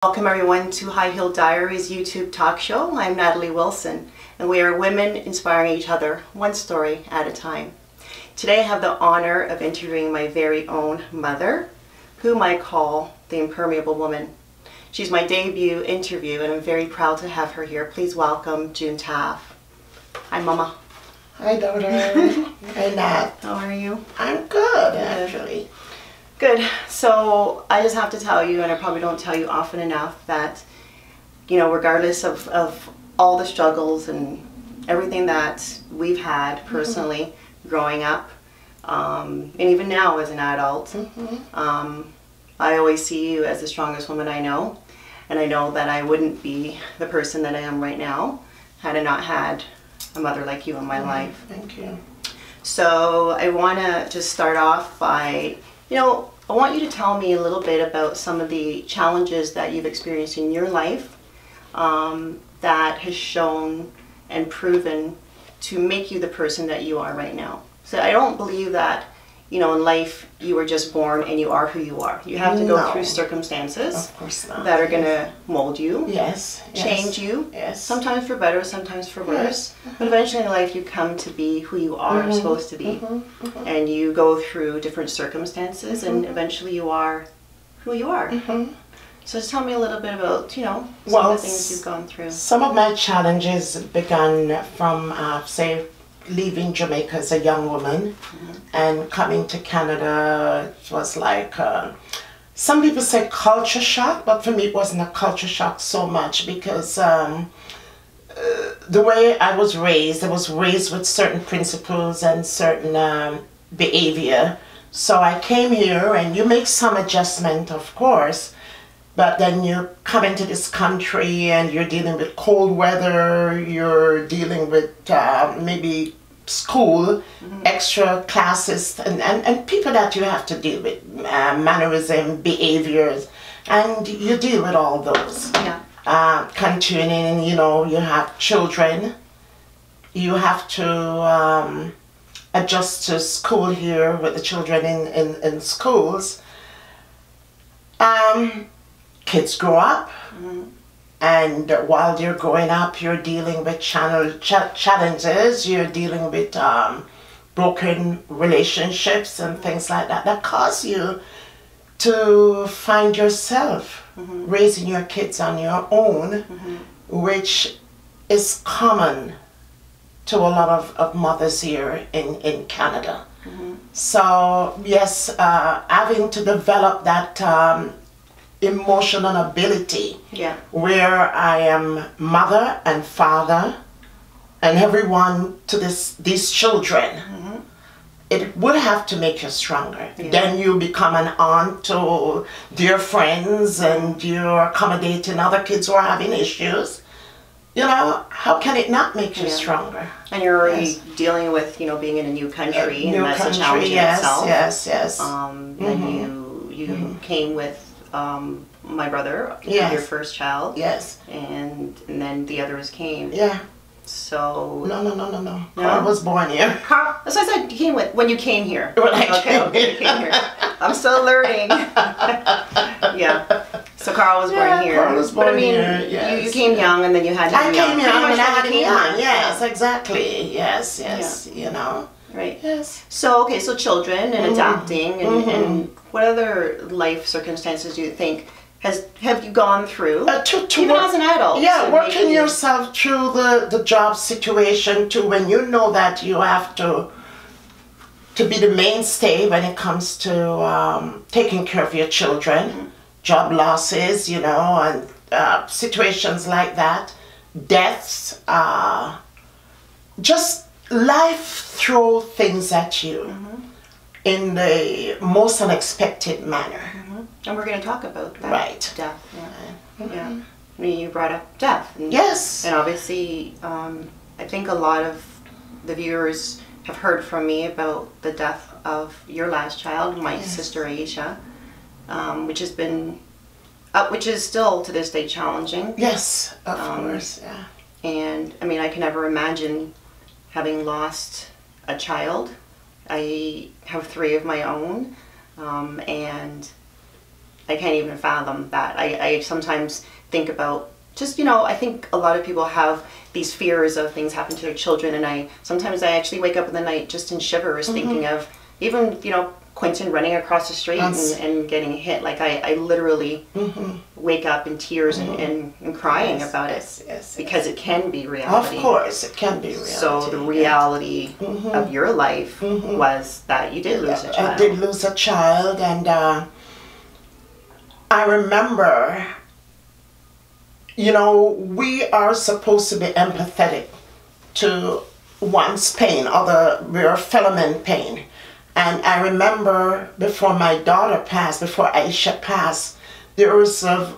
Welcome everyone to High Heel Diaries YouTube talk show. I'm Natalie Wilson and we are women inspiring each other one story at a time. Today I have the honor of interviewing my very own mother, whom I call the Impermeable Woman. She's my debut interview and I'm very proud to have her here. Please welcome June Taffe. Hi Mama. Hi daughter. Hi Nat. How are you? I'm good actually. Good. So I just have to tell you, and I probably don't tell you often enough, that, you know, regardless of all the struggles and everything that we've had personally growing up, and even now as an adult, I always see you as the strongest woman I know. And I know that I wouldn't be the person that I am right now had I not had a mother like you in my life. Thank you. So I want to just start off by, I want you to tell me a little bit about some of the challenges that you've experienced in your life that has shown and proven to make you the person that you are right now. So I don't believe that, in life you were just born and you are who you are. You have to go through circumstances that are going to mold you, change you, sometimes for better, sometimes for worse. But eventually in life you come to be who you are supposed to be. And you go through different circumstances and eventually you are who you are. So just tell me a little bit about, some of the things you've gone through. Some of my challenges began from, say, leaving Jamaica as a young woman and coming to Canada. It was like, some people say culture shock, but for me it wasn't a culture shock so much because the way I was raised with certain principles and certain behavior. So I came here and you make some adjustment, of course, but then you come into this country and you're dealing with cold weather, you're dealing with maybe school, extra classes, and people that you have to deal with, mannerism, behaviors, and you deal with all those. Continuing, you have children, you have to adjust to school here with the children in schools. Kids grow up, and while they're growing up, you're dealing with challenges, you're dealing with broken relationships and things like that cause you to find yourself raising your kids on your own, which is common to a lot of mothers here in Canada. So yes, having to develop that emotional ability where I am mother and father and everyone to these children, it would have to make you stronger. Then you become an aunt to dear friends and you're accommodating other kids who are having issues. How can it not make you stronger? And you're already dealing with, being in a new country, and that's a challenge in itself. Yes. And you came with my brother, your first child. And then the others came. So No. Carl was born here. That's what I said. You came with when you came here. Okay, you came here. I'm still learning. So Carl was born here. Carl was born here. You came young, and then you had him I came young and I had him young. Yes, exactly. Yes. Right. Yes. So so children and adapting and what other life circumstances do you think have you gone through even as an adult? Working yourself through the job situation to when you know that you have to be the mainstay when it comes to taking care of your children, job losses, and situations like that, deaths, just life throw things at you in the most unexpected manner. And we're going to talk about that. Right. Death. I mean, you brought up death. And, and obviously, I think a lot of the viewers have heard from me about the death of your last child, my sister Aisha, which is still to this day challenging. Yes, of course. And I mean, I can never imagine having lost a child. I have 3 of my own, and I can't even fathom that. I sometimes think about just, I think a lot of people have these fears of things happen to their children, and sometimes I actually wake up in the night just in shivers thinking of even, Quentin running across the street and getting hit. Like I literally wake up in tears and crying about it because it can be reality. Of course, it can be reality. So the reality of your life was that you did lose a child. I did lose a child, and I remember, we are supposed to be empathetic to one's pain, we're fellow men pain. And I remember before my daughter passed, before Aisha passed, there was a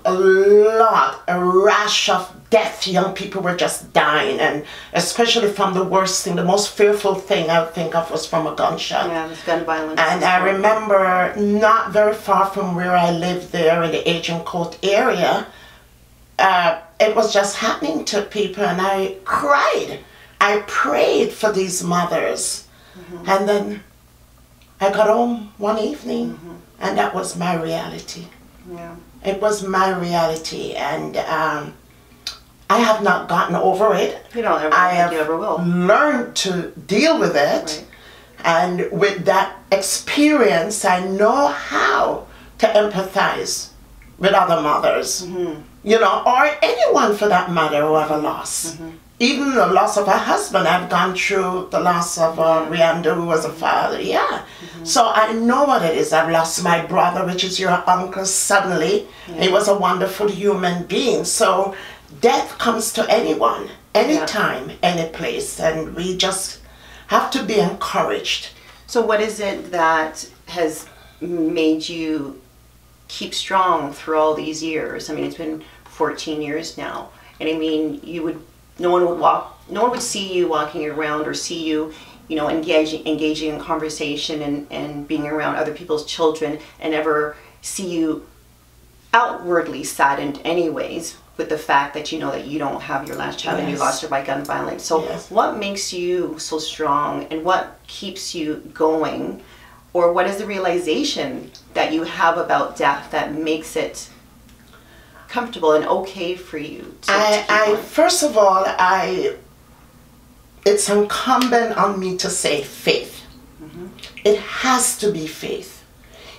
rash of death. Young people were just dying, and especially from the worst thing, the most fearful thing I would think of was from a gunshot. Yeah, it was gun violence. And I remember not very far from where I lived there in the Agincourt area, it was just happening to people, and I cried. I prayed for these mothers. And then I got home one evening, and that was my reality. Yeah. It was my reality, and I have not gotten over it. You don't ever think you ever will. Learned to deal with it, right. And with that experience, I know how to empathize with other mothers, or anyone for that matter who have a loss. Even the loss of a husband, I've gone through the loss of Rianda, who was a father, So I know what it is. I've lost my brother, which is your uncle, suddenly. He was a wonderful human being. So death comes to anyone, anytime, any place, and we just have to be encouraged. So what is it that has made you keep strong through all these years? I mean, it's been 14 years now. And I mean, no one would see you walking around or see you, engaging in conversation and being around other people's children and ever see you outwardly saddened anyways with the fact that that you don't have your last child and you lost her by gun violence. So what makes you so strong, and what keeps you going, or what is the realization that you have about death that makes it comfortable and okay for you to first of all, it's incumbent on me to say faith. It has to be faith.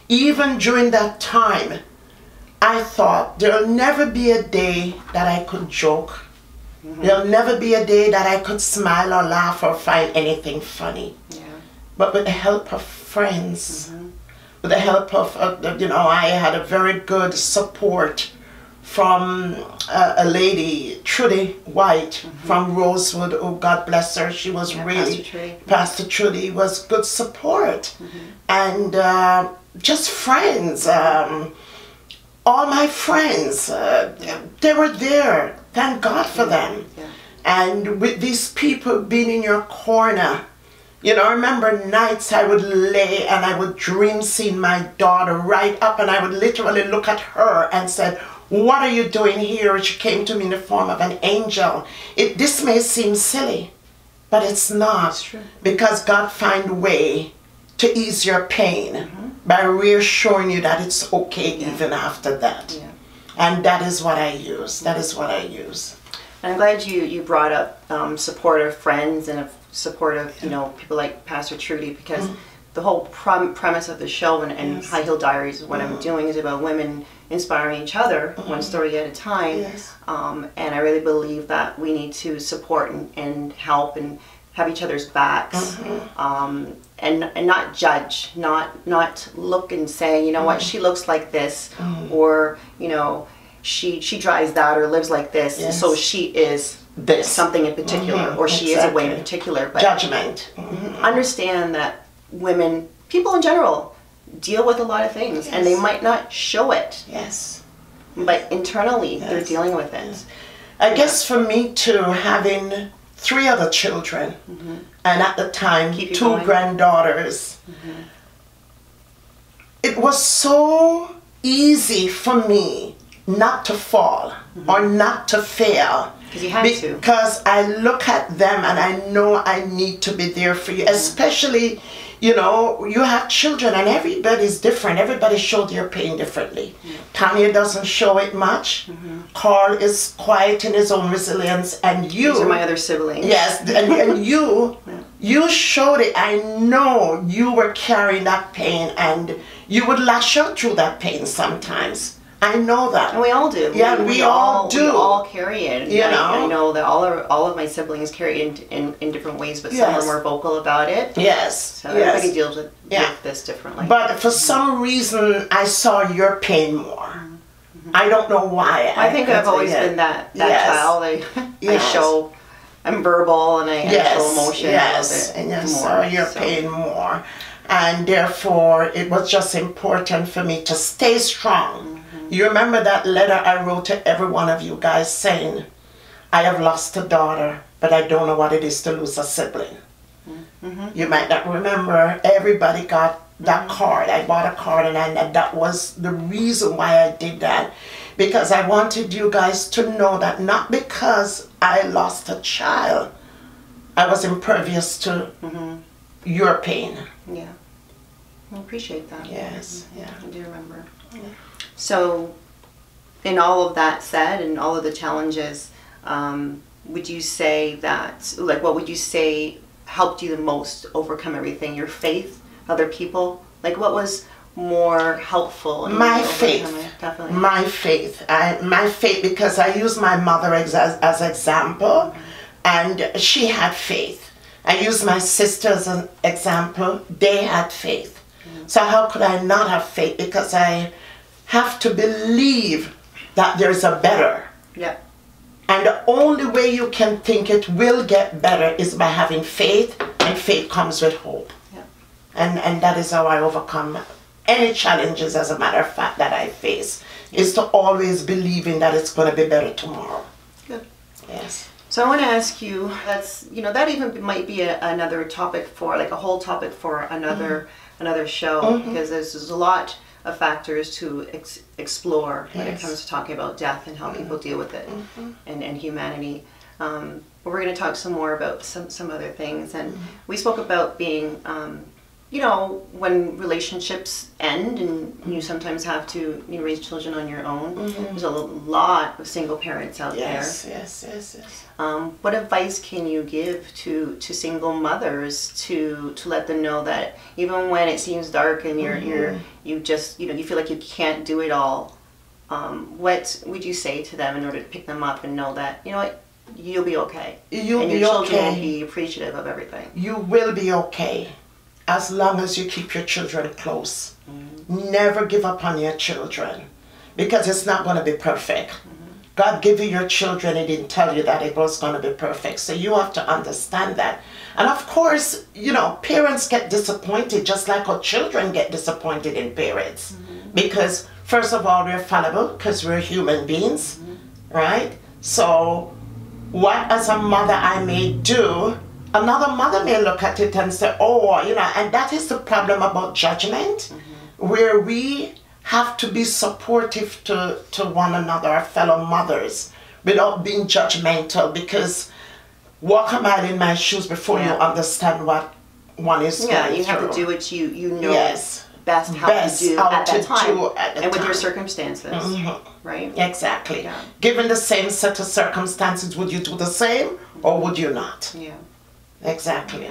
Even during that time, I thought there'll never be a day that I could joke. There'll never be a day that I could smile or laugh or find anything funny. But with the help of friends, with the help of, I had a very good support from a lady, Trudy White, from Rosewood. Oh, God bless her. She was really, Pastor Trudy was good support. And just friends, all my friends, they were there. Thank God for them. And with these people being in your corner, I remember nights I would lay and I would dream seeing my daughter right up, and I would literally look at her and said, "What are you doing here?" She came to me in the form of an angel. This may seem silly, but it's not. It's true. Because God find a way to ease your pain by reassuring you that it's okay even after that. And that is what I use. That is what I use. And I'm glad you brought up supportive friends and supportive, people like Pastor Trudy, because the whole premise of the show and High Heel Diaries, what I'm doing, is about women inspiring each other, one story at a time. And I really believe that we need to support and help and have each other's backs, and not judge, not look and say, what, she looks like this, or she drives that or lives like this, so she is this something in particular, or she is a way in particular. But judgment. Understand that women, people in general, deal with a lot of things, and they might not show it. But internally, they're dealing with it. I guess for me too, having 3 other children, and at the time 2 granddaughters, it was so easy for me not to fall or not to fail. Because you had to. Because I look at them and I know I need to be there for you, especially you know, you have children and everybody's different. Everybody shows their pain differently. Yeah. Tanya doesn't show it much. Carl is quiet in his own resilience, and you... These are my other siblings. Yes, and you, you showed it. I know you were carrying that pain, and you would lash out through that pain sometimes. I know that. And we all do. Yeah, we all do. We all carry it. You know? I know that all of my siblings carry it in different ways, but some Yes. are more vocal about it. Yes. So yes. everybody deals with this differently. But for some reason, I saw your pain more. I don't know why. I think I've always been that Yes. child. I Yes. show, I'm verbal and I show emotion Yes, a and little you bit saw more. your pain more. And therefore, it was just important for me to stay strong. You remember that letter I wrote to every one of you guys saying, I have lost a daughter, but I don't know what it is to lose a sibling. You might not remember. Everybody got that card. I bought a card, and that was the reason why I did that. Because I wanted you guys to know that not because I lost a child, I was impervious to your pain. Yeah. I appreciate that. Yes, yeah. I do remember. So, in all of that said, and all of the challenges, would you say that, like, what would you say helped you the most overcome everything? Your faith, other people? Like, what was more helpful? In My you faith. overcoming? Definitely. My faith. My faith, because I use my mother as example, and she had faith. I use my sister as an example. They had faith. So how could I not have faith? Because I have to believe that there's a better. Yeah. And the only way you can think it will get better is by having faith, and faith comes with hope. Yeah. And that is how I overcome any challenges, as a matter of fact, that I face, is to always believing that it's going to be better tomorrow. Good. Yes. So I want to ask you, that's, you know, that even might be another topic for, like a whole topic for another show, because there's a lot of factors to explore when it comes to talking about death and how people deal with it and humanity. But we're going to talk some more about some other things. And we spoke about being, you know, when relationships end and you sometimes have to raise children on your own. There's a lot of single parents out there. Yes. What advice can you give to single mothers to let them know that even when it seems dark and you just, you know, you feel like you can't do it all, what would you say to them in order to pick them up and know that, you know what, you'll be okay. And your children will be appreciative of everything. You will be okay as long as you keep your children close. Never give up on your children, because it's not going to be perfect. God gave you your children, He didn't tell you that it was going to be perfect. So you have to understand that. And of course, you know, parents get disappointed just like our children get disappointed in parents. Because first of all, we're fallible because we're human beings, right? So what as a mother I may do, another mother may look at it and say, oh, you know, and that is the problem about judgment, where we have to be supportive to one another, our fellow mothers, without being judgmental, because walk a mile in my shoes before you understand what one is going through. Yeah, you have to do what you know best how to do at that time and with your circumstances, right? Exactly. Yeah. Given the same set of circumstances, would you do the same or would you not? Yeah. Exactly.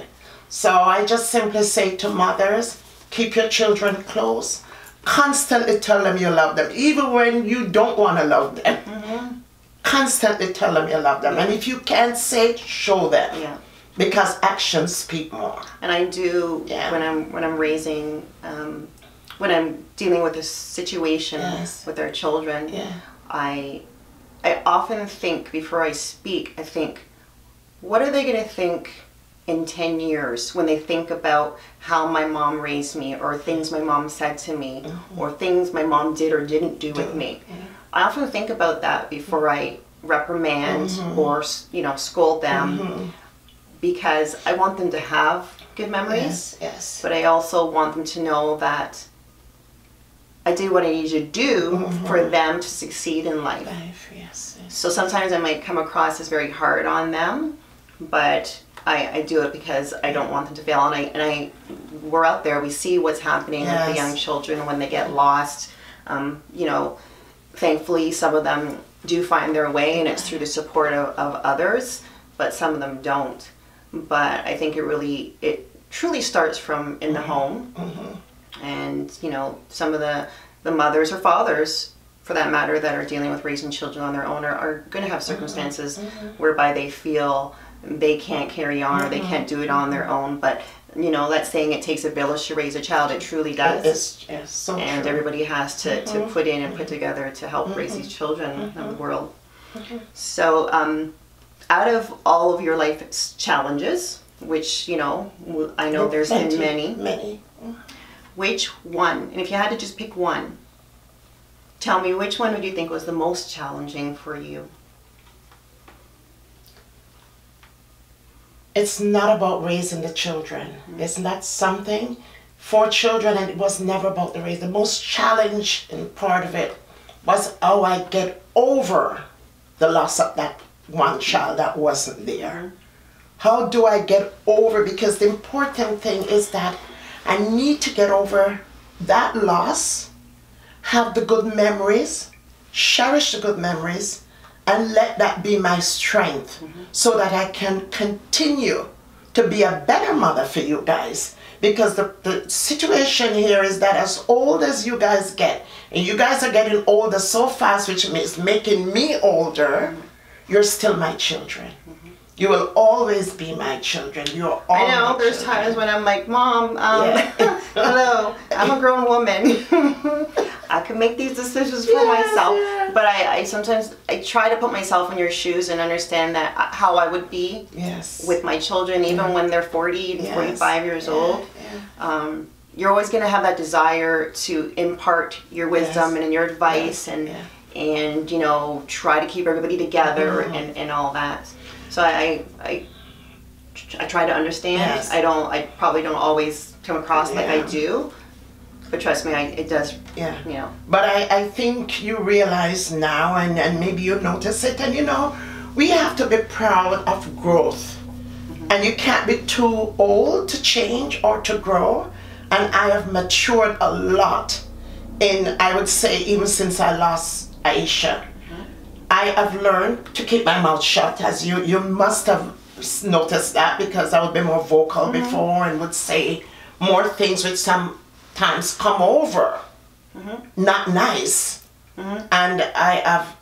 So I just simply say to mothers, keep your children close. Constantly tell them you love them, even when you don't want to love them. Constantly tell them you love them, and if you can't say it, show them. Yeah. Because actions speak more. And I do when I'm raising, when I'm dealing with a situation with our children. I often think before I speak. I think, what are they going to think in 10 years when they think about how my mom raised me, or things my mom said to me, or things my mom did or didn't do with me. I often think about that before I reprimand or, you know, scold them, because I want them to have good memories, but I also want them to know that I did what I need to do for them to succeed in life. So sometimes I might come across as very hard on them, but I do it because I don't want them to fail, and we're out there, we see what's happening with the young children when they get lost. You know, thankfully some of them do find their way, and it's through the support of others, but some of them don't. But I think it truly starts from in the home. And you know, some of the mothers or fathers, for that matter, that are dealing with raising children on their own are going to have circumstances whereby they feel they can't carry on, or they can't do it on their own. But you know, that saying, it takes a village to raise a child. It truly does. It's so and true. Everybody has to put in and put together to help raise these children of the world. So out of all of your life challenges, which, you know, I know there's been many, which one, and if you had to just pick one, tell me, which one would you think was the most challenging for you? It's not about raising the children. It's not something for children, and it was never about the raise. The most challenging part of it was how I get over the loss of that one child that wasn't there. How do I get over? Because the important thing is that I need to get over that loss, have the good memories, cherish the good memories, and let that be my strength so that I can continue to be a better mother for you guys. Because the situation here is that as old as you guys get, and you guys are getting older so fast, which means making me older, you're still my children. You will always be my children. You're all I know, there's times when I'm like, Mom, hello, I'm a grown woman. I can make these decisions for myself. But I sometimes, I try to put myself in your shoes and understand that how I would be with my children, even when they're 40 and 45 years old. You're always going to have that desire to impart your wisdom and your advice and you know, try to keep everybody together and all that. So I try to understand. I probably don't always come across like I do, but trust me, it does. You know. But I think you realize now, and maybe you notice it, and you know, we have to be proud of growth, and you can't be too old to change or to grow. And I have matured a lot in, I would say, even since I lost Aisha. I have learned to keep my mouth shut, as you must have noticed that, because I would be more vocal before and would say more things which sometimes come over not nice. And I have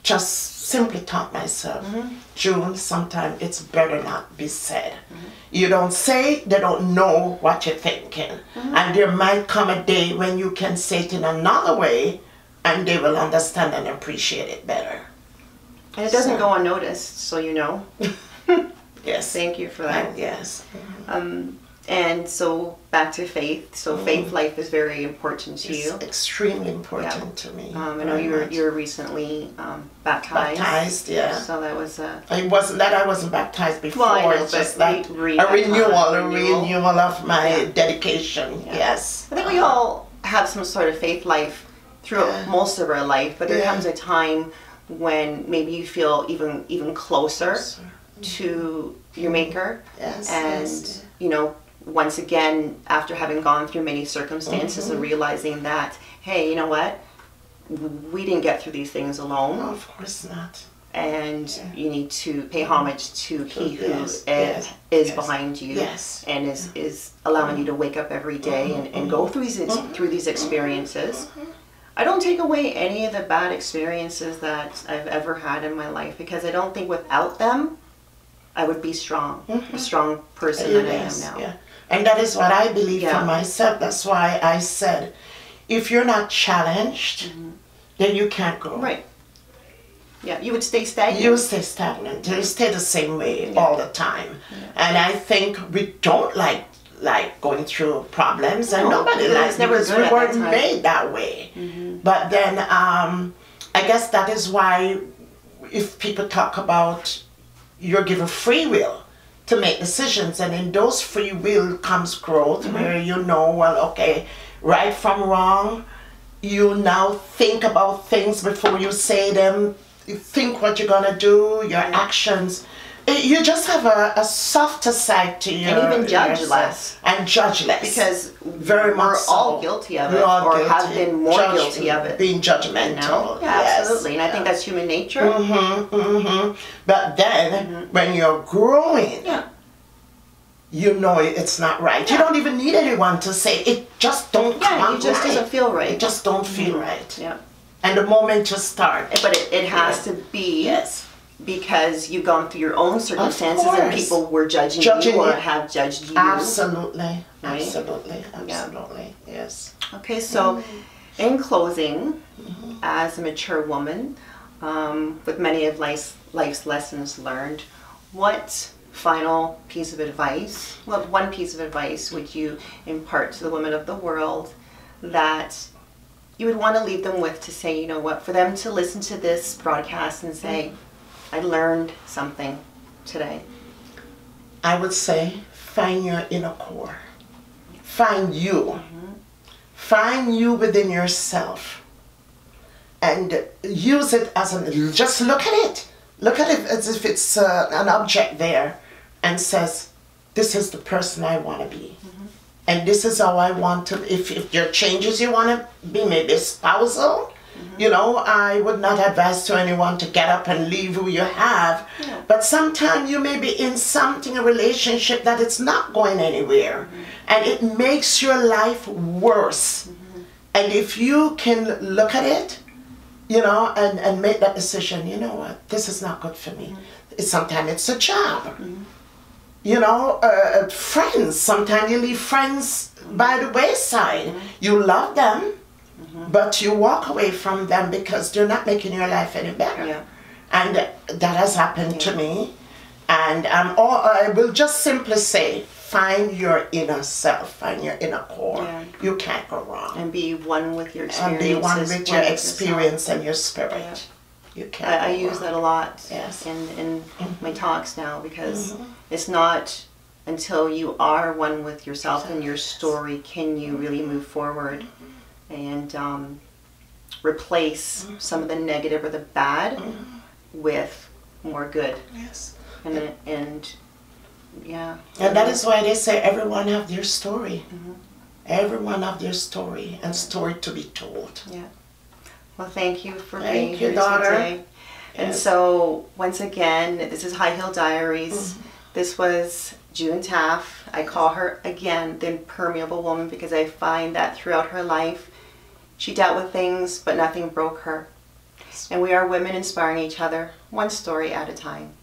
just simply taught myself, June, sometimes it's better not be said. You don't say, they don't know what you're thinking. And there might come a day when you can say it in another way, and they will understand and appreciate it better. And it doesn't go unnoticed, so you know. Yes. Thank you for that. Yes. And so back to faith. So faith life is very important to you. It's extremely important to me. I know you were recently baptized. Baptized, yeah. So that was it wasn't that I wasn't baptized before. Well, I know, it's just but that a renewal of my dedication. Yes. I think we all have some sort of faith life throughout most of our life, but there comes a time when maybe you feel even closer to your Maker. And you know, once again, after having gone through many circumstances and realizing that, hey, you know what, we didn't get through these things alone. No, of course not. And you need to pay homage to He who is behind you and is allowing you to wake up every day and go through these experiences. I don't take away any of the bad experiences that I've ever had in my life, because I don't think without them I would be strong, a strong person that I am now. Yeah. And that is what I believe for myself. That's why I said, if you're not challenged, then you can't grow. Right. Yeah, you would stay stagnant. You stay stagnant. You stay the same way all the time. And I think we don't like going through problems, and nobody likes it because we weren't made that way. But then I guess that is why, if people talk about you're given free will to make decisions, and in those free will comes growth, where you know, well, okay, right from wrong, you now think about things before you say them, you think what you're gonna do, your actions, You just have a softer side to you. And even judge less. And judge less. Because very much we're all guilty of it, or have been more guilty of it. Being judgmental. Yeah, yes. Absolutely. And I think that's human nature. But then, when you're growing, you know it's not right. You don't even need anyone to say it. Just don't come out. It just doesn't feel right. It just don't feel right. Yeah. And the moment you start. But it has to be because you've gone through your own circumstances and people were judging you or have judged you. Absolutely. Right? Absolutely. Absolutely. Yes. Okay, so in closing, as a mature woman, with many of life's lessons learned, what final piece of advice, one piece of advice would you impart to the women of the world that you would want to leave them with, to say, you know what, for them to listen to this broadcast and say, I learned something today? I would say, find your inner core. Find you. Find you within yourself. And use it as just look at it. Look at it as if it's an object there and says, this is the person I want to be. And this is how I want to, if there are changes you want to be, maybe spousal, you know, I would not advise to anyone to get up and leave who you have. But sometimes you may be in something, a relationship that it's not going anywhere. And it makes your life worse. And if you can look at it, you know, and make that decision, you know what, this is not good for me. Sometimes it's a job. You know, friends, sometimes you leave friends by the wayside. You love them, but you walk away from them because they're not making your life any better. And that has happened to me. And I will just simply say, find your inner self, find your inner core. You can't go wrong. And be one with your experience. And be one with your experience and your spirit. You can't. I use that a lot in my talks now, because it's not until you are one with yourself and your story can you really move forward and replace some of the negative or the bad with more good. And that is why they say everyone have their story. Everyone have their story and story to be told. Well, thank you for being here today. And so, once again, this is High Heel Diaries. This was June Taffe. I call her, again, the Impermeable Woman, because I find that throughout her life, she dealt with things, but nothing broke her. And we are women inspiring each other, one story at a time.